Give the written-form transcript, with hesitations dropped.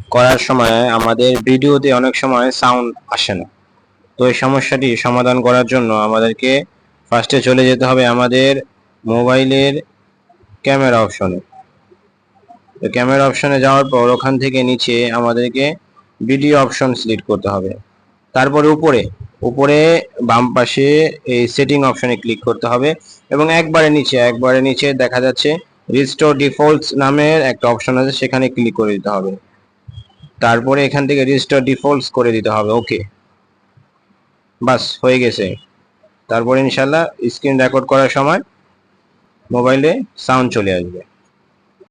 করার সময় আমাদের ভিডিওতে অনেক সময় সাউন্ড আসে না। তো এই সমস্যাটি সমাধান করার জন্য আমাদেরকে ফার্স্টে চলে যেতে হবে আমাদের মোবাইলের ক্যামেরা অপশনে। তো ক্যামেরা অপশনে যাওয়ার পর ওখান থেকে নিচে আমাদেরকে ভিডিও অপশন সিলেক্ট করতে হবে। তারপরে উপরে উপরে বাম পাশে এই সেটিং অপশনে ক্লিক করতে হবে এবং একবারে নিচে দেখা যাচ্ছে রিস্টোর ডিফল্টস নামের একটা অপশন আছে, সেখানে ক্লিক করে দিতে হবে। তারপরে এখান থেকে রিস্টোর ডিফল্টস করে দিতে হবে। ওকে, বাস হয়ে গেছে। তারপরে ইনশাল্লাহ স্ক্রিন রেকর্ড করার সময় মোবাইলে সাউন্ড চলে আসবে।